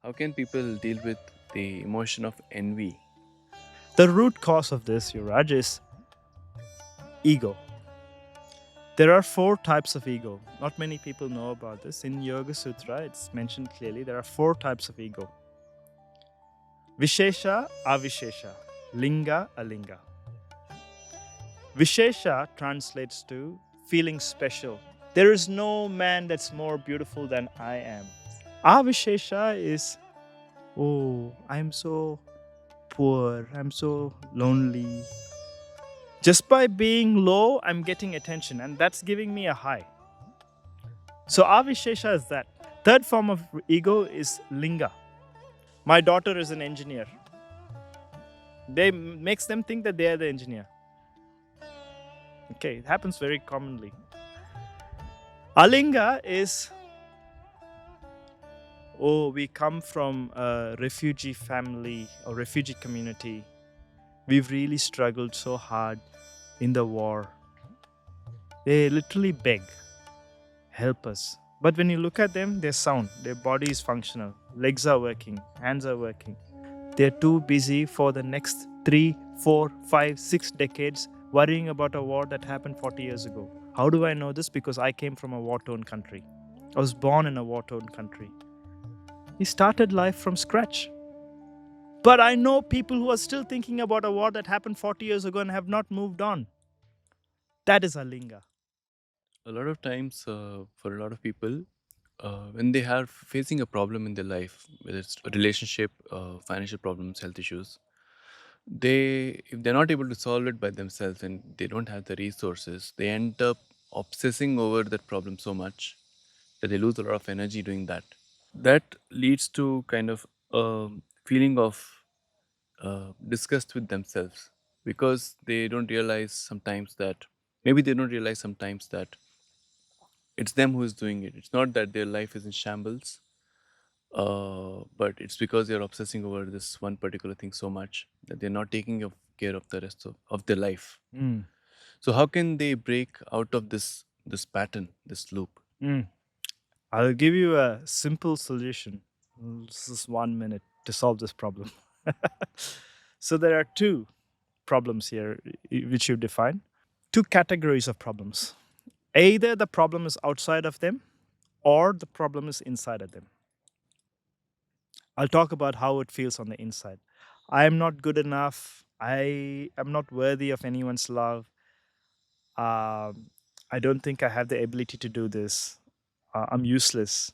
How can people deal with the emotion of envy? The root cause of this, Yuraj, is ego. There are four types of ego. Not many people know about this. In Yoga Sutra, it's mentioned clearly there are four types of ego: Vishesha, Avisesha, Linga, Alinga. Vishesha translates to feeling special. There is no man that's more beautiful than I am. Avisesha is, oh, I'm so poor, I'm so lonely. Just by being low, I'm getting attention, and that's giving me a high. So Avishesha is that. Third form of ego is Linga. My daughter is an engineer. They makes them think that they are the engineer. Okay, it happens very commonly. Alinga is, oh, we come from a refugee family or refugee community. We've really struggled so hard in the war. They literally beg, help us. But when you look at them, they're sound. Their body is functional. Legs are working, hands are working. They're too busy for the next 3, 4, 5, 6 decades worrying about a war that happened 40 years ago. How do I know this? Because I came from a war-torn country. I was born in a war-torn country. He started life from scratch. But I know people who are still thinking about a war that happened 40 years ago and have not moved on. That is Alinga. A lot of times, for a lot of people, when they are facing a problem in their life, whether it's a relationship, financial problems, health issues, they if they're not able to solve it by themselves and they don't have the resources, they end up obsessing over that problem so much that they lose a lot of energy doing that. That leads to kind of a feeling of disgust with themselves because they don't realize sometimes that maybe they don't realize sometimes that it's them who is doing it. It's not that their life is in shambles, but it's because they're obsessing over this one particular thing so much that they're not taking care of the rest of their life. Mm, So how can they break out of this pattern, this loop? mm. I'll give you a simple solution. This is 1 minute to solve this problem. So there are two problems here which you define. Two categories of problems. Either the problem is outside of them or the problem is inside of them. I'll talk about how it feels on the inside. I am not good enough. I am not worthy of anyone's love. I don't think I have the ability to do this. I'm useless.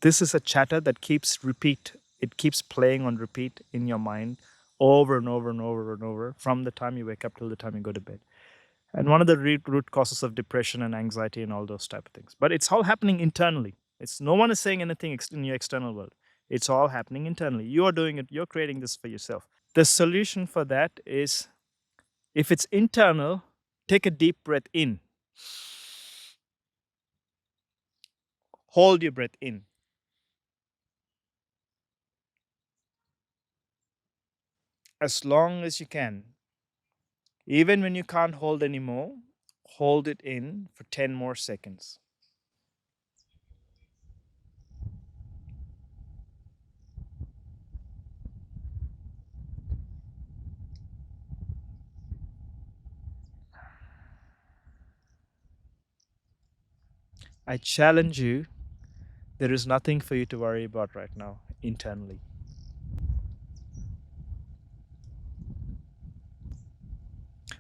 This is a chatter that keeps repeat. It keeps playing on repeat in your mind over and over and over and over from the time you wake up till the time you go to bed. And one of the root causes of depression and anxiety and all those type of things. But it's all happening internally. It's no one is saying anything in your external world. It's all happening internally. You are doing it. You're creating this for yourself. The solution for that is, if it's internal, take a deep breath in. Hold your breath in. As long as you can. Even when you can't hold anymore, hold it in for 10 more seconds. I challenge you, there is nothing for you to worry about right now internally.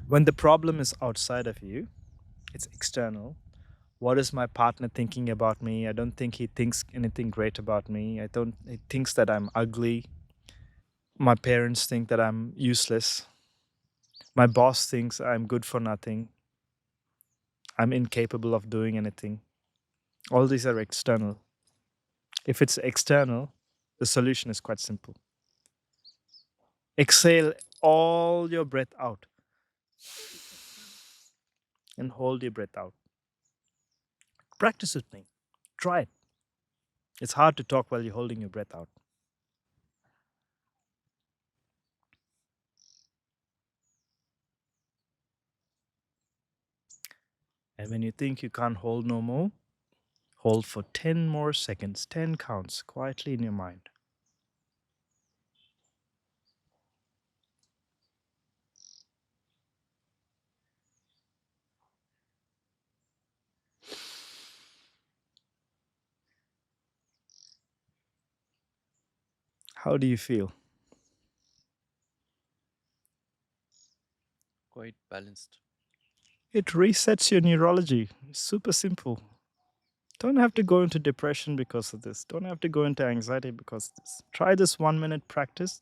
When the problem is outside of you, it's external. What is my partner thinking about me? I don't think he thinks anything great about me. He thinks that I'm ugly. My parents think that I'm useless. My boss thinks I'm good for nothing. I'm incapable of doing anything. All these are external. If it's external, the solution is quite simple. Exhale all your breath out and hold your breath out. Practice with me. Try it. It's hard to talk while you're holding your breath out. And when you think you can't hold no more, Hold for 10 more seconds, 10 counts quietly in your mind. How do you feel? Quite balanced. It resets your neurology. Super simple. Don't have to go into depression because of this. Don't have to go into anxiety because of this. Try this 1 minute practice.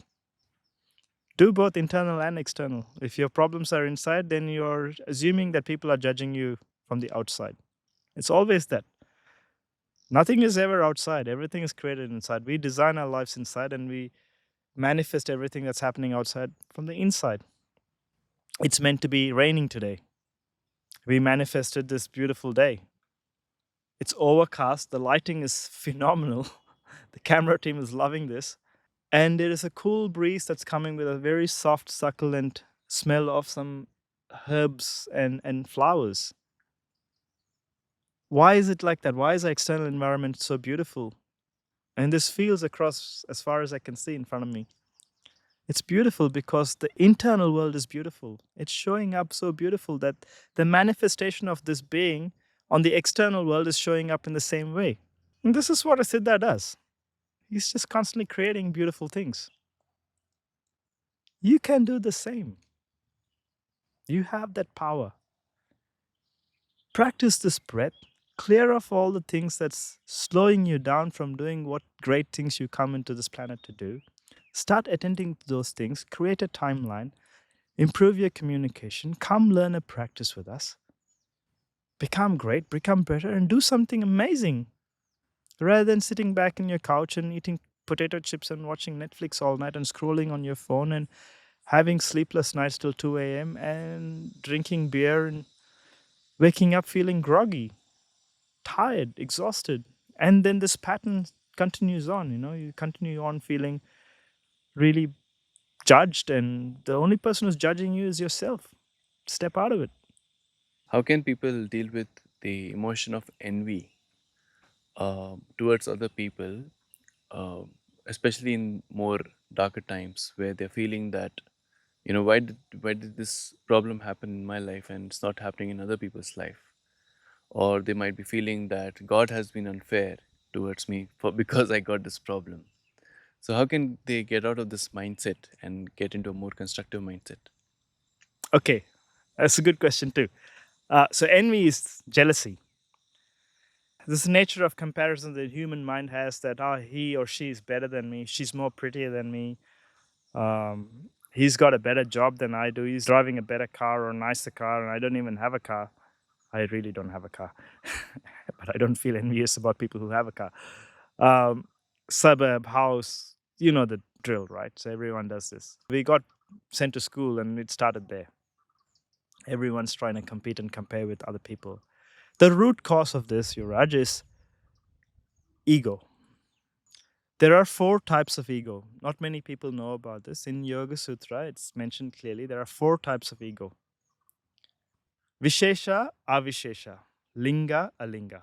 Do both internal and external. If your problems are inside, then you're assuming that people are judging you from the outside. It's always that. Nothing is ever outside, everything is created inside. We design our lives inside and we manifest everything that's happening outside from the inside. It's meant to be raining today. We manifested this beautiful day. It's overcast, the lighting is phenomenal. The camera team is loving this. And there is a cool breeze that's coming with a very soft, succulent smell of some herbs and flowers. Why is it like that? Why is the external environment so beautiful? And this feels across as far as I can see in front of me. It's beautiful because the internal world is beautiful. It's showing up so beautiful that the manifestation of this being on the external world is showing up in the same way. And this is what a Siddha does. He's just constantly creating beautiful things. You can do the same. You have that power. Practice this breath. Clear off all the things that's slowing you down from doing what great things you come into this planet to do. Start attending to those things. Create a timeline. Improve your communication. Come learn a practice with us. Become great, become better, and do something amazing. Rather than sitting back in your couch and eating potato chips and watching Netflix all night and scrolling on your phone and having sleepless nights till 2 a.m. and drinking beer and waking up feeling groggy, tired, exhausted. And then this pattern continues on, you continue on feeling really judged, and the only person who's judging you is yourself. Step out of it. How can people deal with the emotion of envy towards other people, uh, especially in more darker times where they're feeling that, why did this problem happen in my life and it's not happening in other people's life? Or they might be feeling that God has been unfair towards me for because I got this problem. So how can they get out of this mindset and get into a more constructive mindset? Okay, that's a good question too. So envy is jealousy. This nature of comparison that the human mind has, that he or she is better than me, she's more prettier than me, he's got a better job than I do, he's driving a better car or nicer car, and I don't even have a car. I really don't have a car, but I don't feel envious about people who have a car. Um, Suburb, house, you know the drill, right? So everyone does this. We got sent to school and it started there. Everyone's trying to compete and compare with other people. The root cause of this, Yuraj, is ego. There are 4 types of ego. Not many people know about this. In Yoga Sutra, it's mentioned clearly there are 4 types of ego: Vishesha, Avisesha, Linga, Alinga.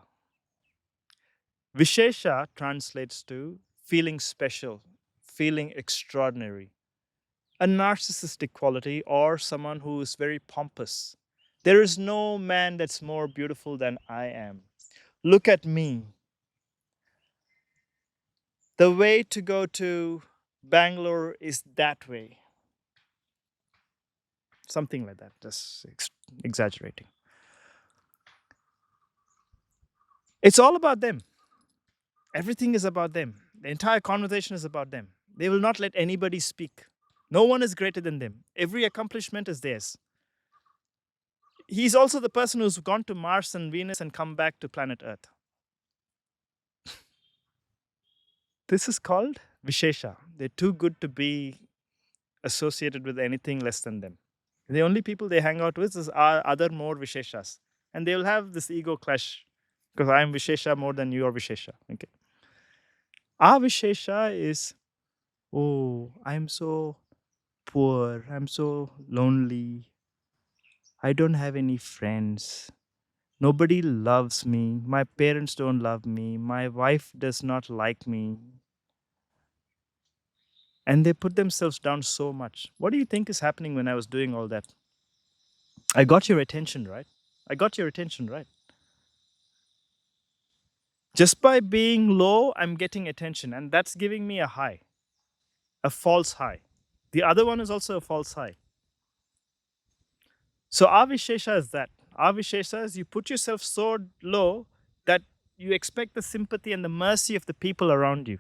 Vishesha translates to feeling special, feeling extraordinary, a narcissistic quality, or someone who is very pompous. There is no man that's more beautiful than I am. Look at me. The way to go to Bangalore is that way. Something like that, just exaggerating. It's all about them. Everything is about them. The entire conversation is about them. They will not let anybody speak. No one is greater than them. Every accomplishment is theirs. He's also the person who's gone to Mars and Venus and come back to planet Earth. This is called Vishesha. They're too good to be associated with anything less than them. The only people they hang out with are other more Visheshas. And they will have this ego clash because I am Vishesha more than you are Vishesha. Okay. Our Vishesha is, oh, I'm so poor. I'm so lonely. I don't have any friends. Nobody loves me. My parents don't love me. My wife does not like me. And they put themselves down so much. What do you think is happening when I was doing all that? I got your attention, right? I got your attention, right? Just by being low, I'm getting attention, and that's giving me a high, a false high. The other one is also a false high. So Avishesha is that. Avishesha is you put yourself so low that you expect the sympathy and the mercy of the people around you.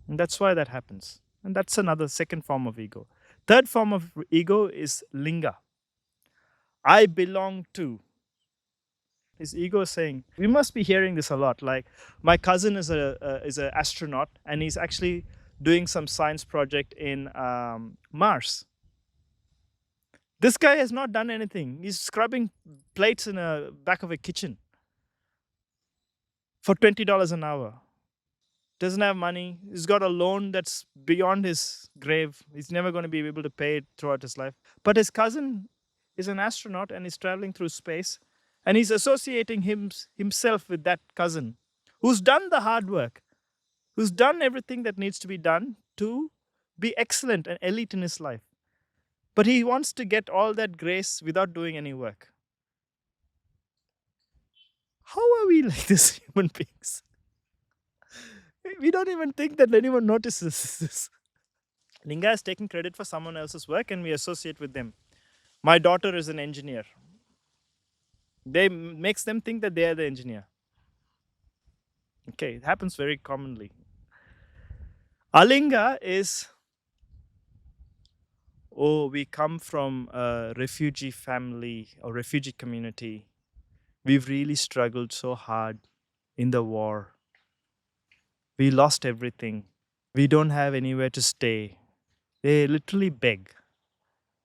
And that's why that happens. And that's another second form of ego. Third form of ego is Linga. I belong to. His ego is saying, we must be hearing this a lot. Like my cousin is an astronaut, and he's actually doing some science project in Mars. This guy has not done anything. He's scrubbing plates in the back of a kitchen for $20 an hour. Doesn't have money. He's got a loan that's beyond his grave. He's never going to be able to pay it throughout his life. But his cousin is an astronaut and he's traveling through space, and he's associating himself with that cousin who's done the hard work, who's done everything that needs to be done to be excellent and elite in his life. But he wants to get all that grace without doing any work. How are we like this, human beings? We don't even think that anyone notices this. Linga is taking credit for someone else's work and we associate with them. My daughter is an engineer. They makes them think that they are the engineer. Okay, it happens very commonly. Alinga is, oh, we come from a refugee family or refugee community. We've really struggled so hard in the war. We lost everything. We don't have anywhere to stay. They literally beg,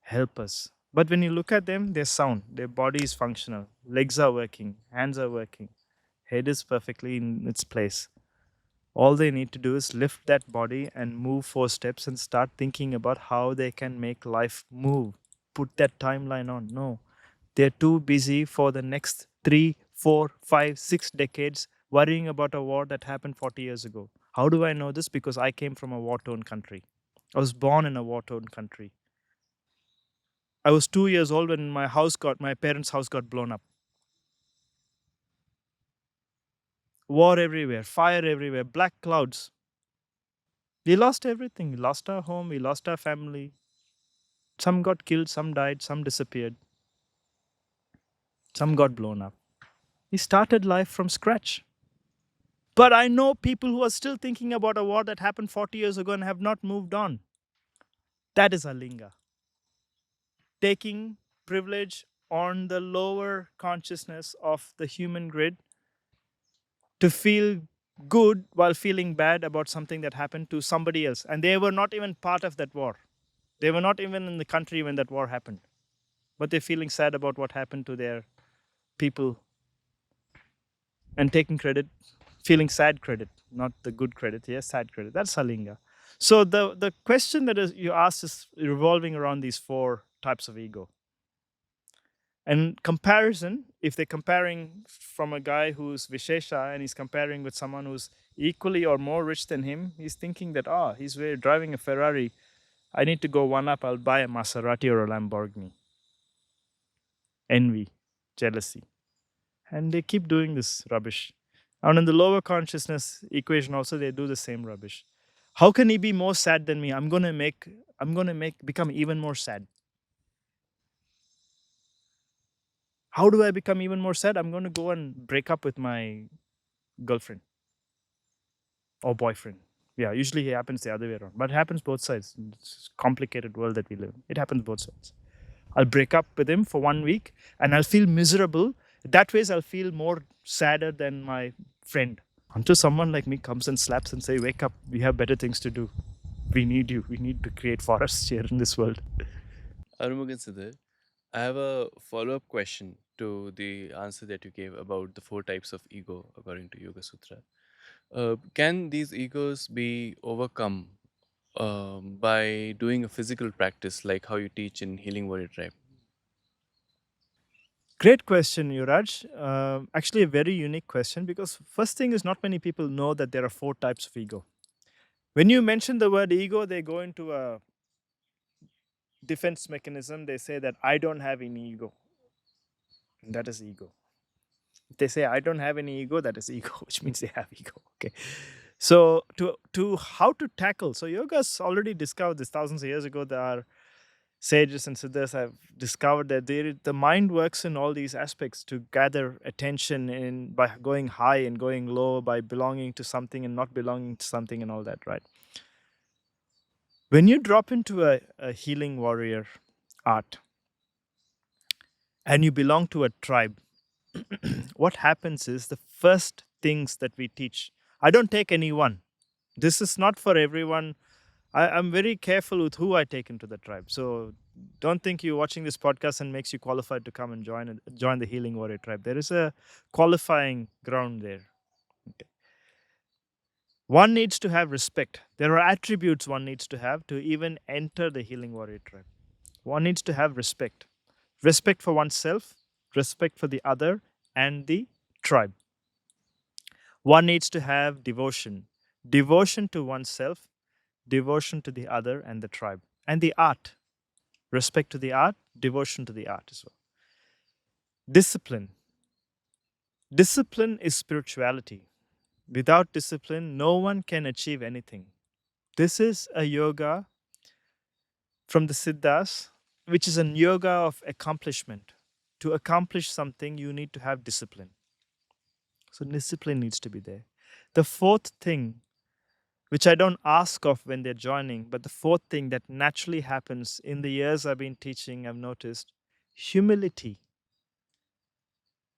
help us. But when you look at them, they're sound. Their body is functional. Legs are working. Hands are working. Head is perfectly in its place. All they need to do is lift that body and move 4 steps and start thinking about how they can make life move. Put that timeline on. No. They're too busy for the next 3, 4, 5, 6 decades worrying about a war that happened 40 years ago. How do I know this? Because I came from a war torn country. I was born in a war torn country. I was 2 years old when my parents' house got blown up. War everywhere, fire everywhere, black clouds. We lost everything. We lost our home, we lost our family. Some got killed, some died, some disappeared, some got blown up. We started life from scratch. But I know people who are still thinking about a war that happened 40 years ago and have not moved on. That is Alinga. Taking privilege on the lower consciousness of the human grid to feel good while feeling bad about something that happened to somebody else. And they were not even part of that war. They were not even in the country when that war happened. But they're feeling sad about what happened to their people and taking credit, feeling sad credit, not the good credit. Yes, sad credit. That's Alinga. So the question that you asked is revolving around these 4 types of ego. And comparison, if they're comparing from a guy who's Vishesha and he's comparing with someone who's equally or more rich than him, he's thinking that, he's driving a Ferrari. I need to go one up. I'll buy a Maserati or a Lamborghini. Envy, jealousy. And they keep doing this rubbish. And in the lower consciousness equation also, they do the same rubbish. How can he be more sad than me? I'm gonna become even more sad. How do I become even more sad? I'm gonna go and break up with my girlfriend or boyfriend. Yeah, usually it happens the other way around, but it happens both sides. It's a complicated world that we live in. It happens both sides. I'll break up with him for 1 week and I'll feel miserable. That way, I'll feel more sadder than my friend. Until someone like me comes and slaps and say, "Wake up! We have better things to do. We need you. We need to create forests here in this world." Arumugan Siddha, I have a follow up question to the answer that you gave about the 4 types of ego according to Yoga Sutra. Can these egos be overcome by doing a physical practice like how you teach in Healing Warrior Tribe? Great question, Yuraj. Actually, a very unique question because first thing is not many people know that there are four types of ego. When you mention the word ego, they go into a defense mechanism. They say that I don't have any ego. And that is ego. If they say I don't have any ego, that is ego, which means they have ego. Okay. So to how to tackle, so yoga's already discovered this thousands of years ago. There are sages and siddhas have discovered that the mind works in all these aspects to gather attention in by going high and going low, by belonging to something and not belonging to something and all that, right? When you drop into a healing warrior art and you belong to a tribe, what happens is the first things that we teach. I don't take anyone. This is not for everyone. I'm very careful with who I take into the tribe. So don't think you're watching this podcast and makes you qualified to come and join the Healing Warrior tribe. There is a qualifying ground there. Okay. One needs to have respect. There are attributes one needs to have to even enter the Healing Warrior tribe. One needs to have respect. Respect for oneself, respect for the other, and the tribe. One needs to have devotion. Devotion to oneself, devotion to the other and the tribe. And the art. Respect to the art, devotion to the art as well. Discipline. Discipline is spirituality. Without discipline, no one can achieve anything. This is a yoga from the Siddhas, which is a yoga of accomplishment. To accomplish something, you need to have discipline. So, discipline needs to be there. The fourth thing, which I don't ask of when they're joining, but the fourth thing that naturally happens in the years I've been teaching, I've noticed humility.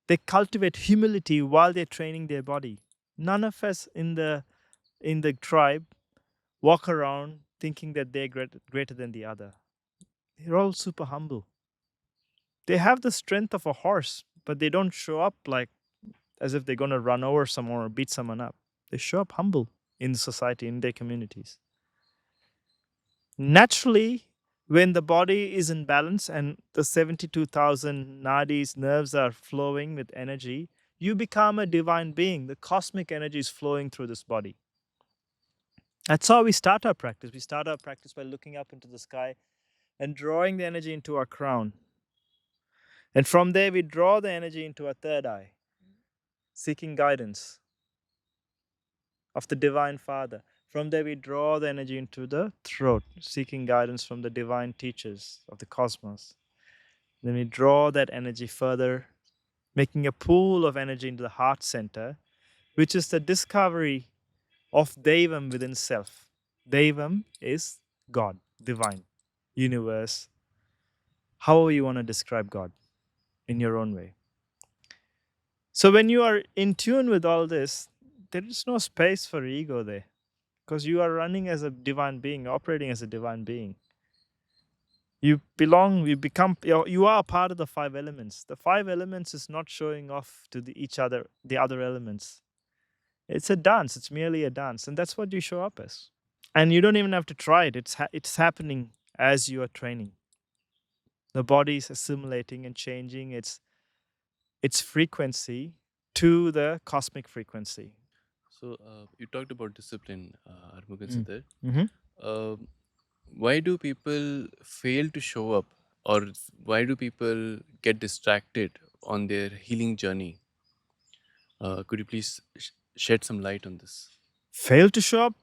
They cultivate humility while they're training their body. None of us in the tribe walk around thinking that they're greater than the other. They're all super humble. They have the strength of a horse, but they don't show up like as if they're going to run over someone or beat someone up. They show up humble in society, in their communities. Naturally, when the body is in balance and the 72,000 nadis, nerves are flowing with energy, you become a divine being. The cosmic energy is flowing through this body. That's how we start our practice. We start our practice by looking up into the sky and drawing the energy into our crown. And from there, we draw the energy into our third eye, seeking guidance of the Divine Father. From there, we draw the energy into the throat, seeking guidance from the divine teachers of the cosmos. Then we draw that energy further, making a pool of energy into the heart center, which is the discovery of Devam within self. Devam is God, divine, universe, however you want to describe God in your own way. So when you are in tune with all this, there is no space for ego there because you are running as a divine being, operating as a divine being. You belong, you become, you are part of the five elements. The five elements is not showing off to the other elements. It's a dance. It's merely a dance, and that's what you show up as. And you don't even have to try it. It's happening as you are training. The body is assimilating and changing its frequency to the cosmic frequency. So you talked about discipline, Armughan and Siddhar. Mm-hmm. Uh, why do people fail to show up, or why do people get distracted on their healing journey? Could you please shed some light on this? Fail to show up.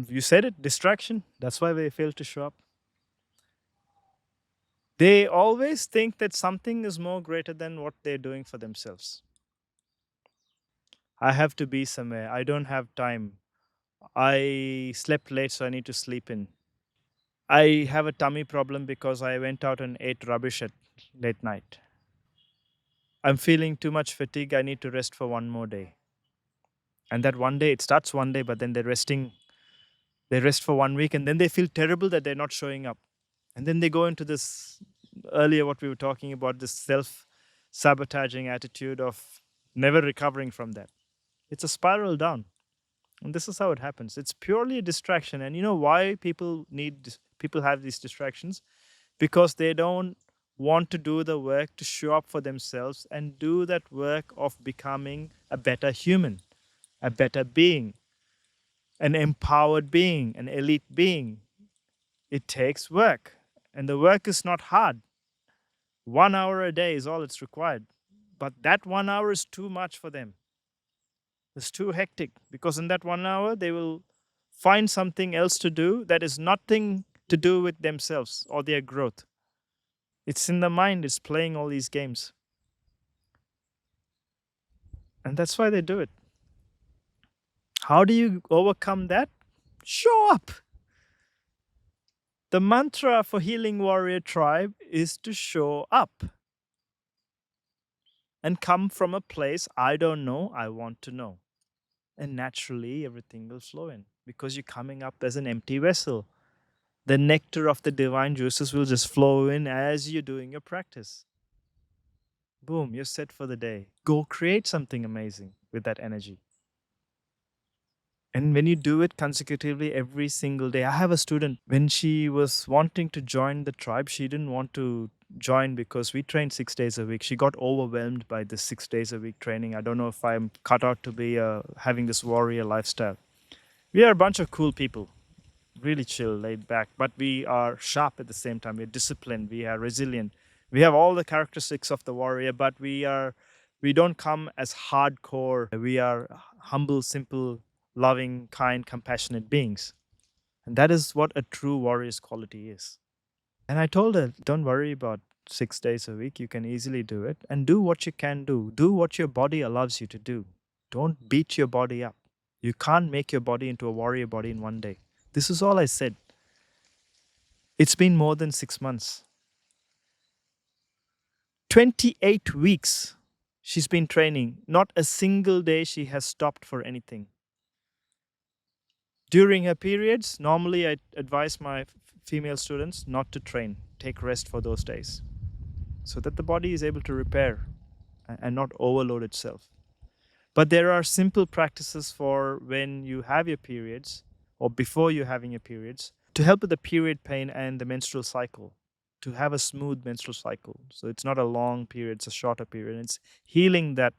You said it, distraction. That's why they fail to show up. They always think that something is more greater than what they're doing for themselves. I have to be somewhere. I don't have time. I slept late, so I need to sleep in. I have a tummy problem because I went out and ate rubbish at late night. I'm feeling too much fatigue. I need to rest for one more day. And that one day, it starts one day, but then they rest for 1 week, and then they feel terrible that they're not showing up. And then they go into this earlier, what we were talking about, this self sabotaging attitude of never recovering from that. It's a spiral down. And this is how it happens. It's purely a distraction. And you know why people have these distractions? Because they don't want to do the work to show up for themselves and do that work of becoming a better human, a better being, an empowered being, an elite being. It takes work, and the work is not hard. 1 hour a day is all it's required. But that 1 hour is too much for them. It's too hectic because in that 1 hour, they will find something else to do that is nothing to do with themselves or their growth. It's in the mind, it's playing all these games. And that's why they do it. How do you overcome that? Show up. The mantra for Healing Warrior Tribe is to show up and come from a place I don't know, I want to know. And naturally, everything will flow in because you're coming up as an empty vessel. The nectar of the divine juices will just flow in as you're doing your practice. Boom, you're set for the day. Go create something amazing with that energy. And when you do it consecutively every single day, I have a student, when she was wanting to join the tribe, she didn't want to join because we train 6 days a week. She got overwhelmed by this 6 days a week training. I don't know if I'm cut out to be having this warrior lifestyle. We are a bunch of cool people, really chill, laid back, but we are sharp at the same time. We're disciplined, we are resilient. We have all the characteristics of the warrior, but we don't come as hardcore. We are humble, simple, loving, kind, compassionate beings. And that is what a true warrior's quality is. And I told her, don't worry about 6 days a week. You can easily do it. And do what you can do. Do what your body allows you to do. Don't beat your body up. You can't make your body into a warrior body in one day. This is all I said. It's been more than 6 months. 28 weeks she's been training. Not a single day she has stopped for anything. During her periods, normally I advise my female students not to train, take rest for those days, so that the body is able to repair and not overload itself. But there are simple practices for when you have your periods or before you're having your periods to help with the period pain and the menstrual cycle, to have a smooth menstrual cycle. So it's not a long period, it's a shorter period. It's healing that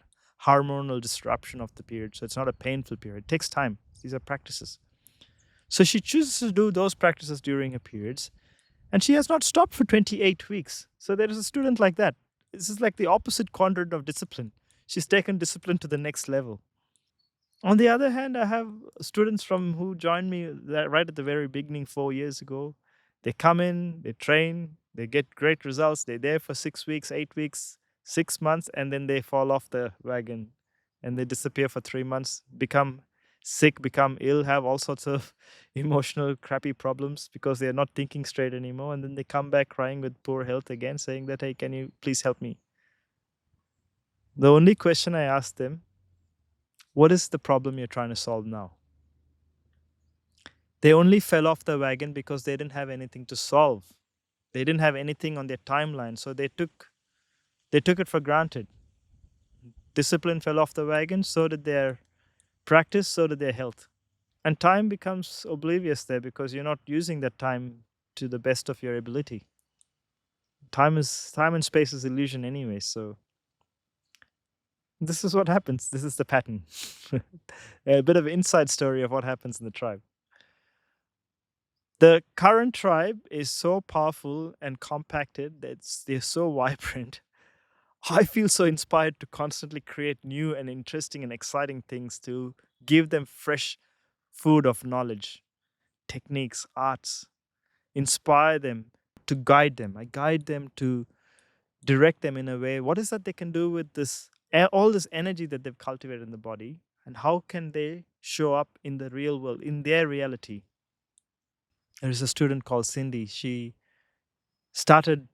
hormonal disruption of the period. So it's not a painful period. It takes time. These are practices. So she chooses to do those practices during her periods, and she has not stopped for 28 weeks. So there is a student like that. This is like the opposite quadrant of discipline. She's taken discipline to the next level. On the other hand, I have students from who joined me right at the very beginning 4 years ago. They come in, they train, they get great results. They're there for 6 weeks, 8 weeks, 6 months, and then they fall off the wagon and they disappear for 3 months, become sick, become ill, have all sorts of emotional crappy problems because they're not thinking straight anymore. And then they come back crying with poor health again, saying that, hey, can you please help me? The only question I ask them, what is the problem you're trying to solve now? They only fell off the wagon because they didn't have anything to solve. They didn't have anything on their timeline, so they took it for granted. Discipline fell off the wagon, so did their practice, so did their health. And time becomes oblivious there because you're not using that time to the best of your ability. Time and space is illusion anyway, so this is what happens. This is the pattern. A bit of an inside story of what happens in the tribe. The current tribe is so powerful and compacted that they're so vibrant. I feel so inspired to constantly create new and interesting and exciting things to give them fresh food of knowledge, techniques, arts, inspire them, to guide them. I guide them to direct them in a way. What is that they can do with this, all this energy that they've cultivated in the body, and how can they show up in the real world, in their reality? There is a student called Cindy. She started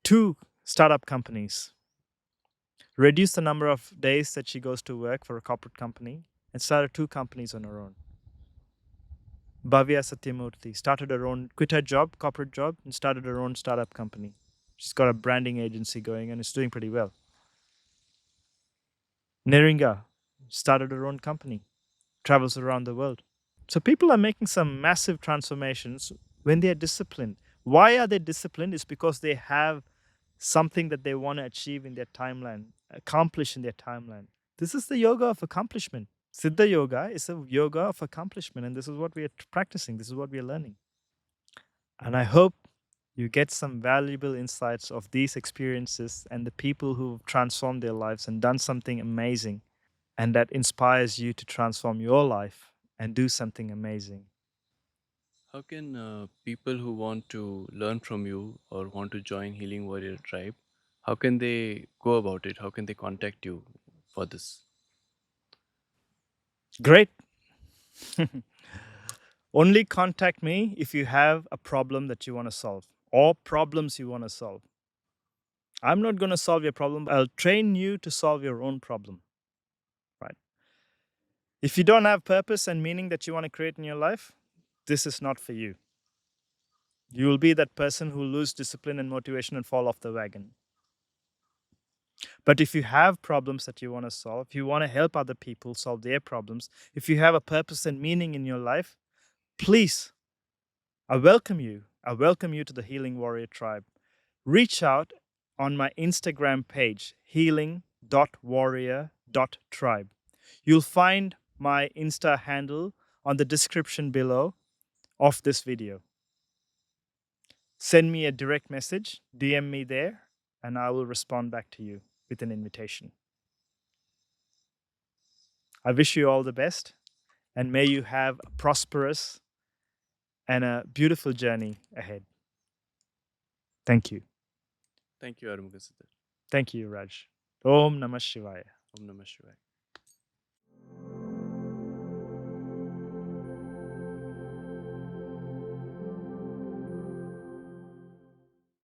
2 startup companies, reduced the number of days that she goes to work for a corporate company, and started 2 companies on her own. Bhavya Satyamurthy started her own, quit her job, corporate job, and started her own startup company. She's got a branding agency going and it's doing pretty well. Neringa started her own company, travels around the world. So people are making some massive transformations when they are disciplined. Why are they disciplined? It's because they have something that they want to achieve in their timeline, accomplish in their timeline. This is the yoga of accomplishment. Siddha yoga is a yoga of accomplishment, and this is what we are practicing. This is what we are learning. And I hope you get some valuable insights of these experiences and the people who've transformed their lives and done something amazing, and that inspires you to transform your life and do something amazing. How can people who want to learn from you or want to join Healing Warrior Tribe, how can they go about it? How can they contact you for this? Great. Only contact me if you have a problem that you want to solve or problems you want to solve. I'm not going to solve your problem. I'll train you to solve your own problem, right? If you don't have purpose and meaning that you want to create in your life, this is not for you. You will be that person who lose discipline and motivation and fall off the wagon. But if you have problems that you want to solve, if you want to help other people solve their problems, if you have a purpose and meaning in your life, please, I welcome you. I welcome you to the Healing Warrior Tribe. Reach out on my Instagram page, healing.warrior.tribe. You'll find my Insta handle on the description below of this video. Send me a direct message, DM me there, and I will respond back to you with an invitation. I wish you all the best, and may you have a prosperous and a beautiful journey ahead. Thank you. Thank you, Arumugasiddhar. Thank you, Raj. Om Namah Shivaya. Om Namah Shivaya.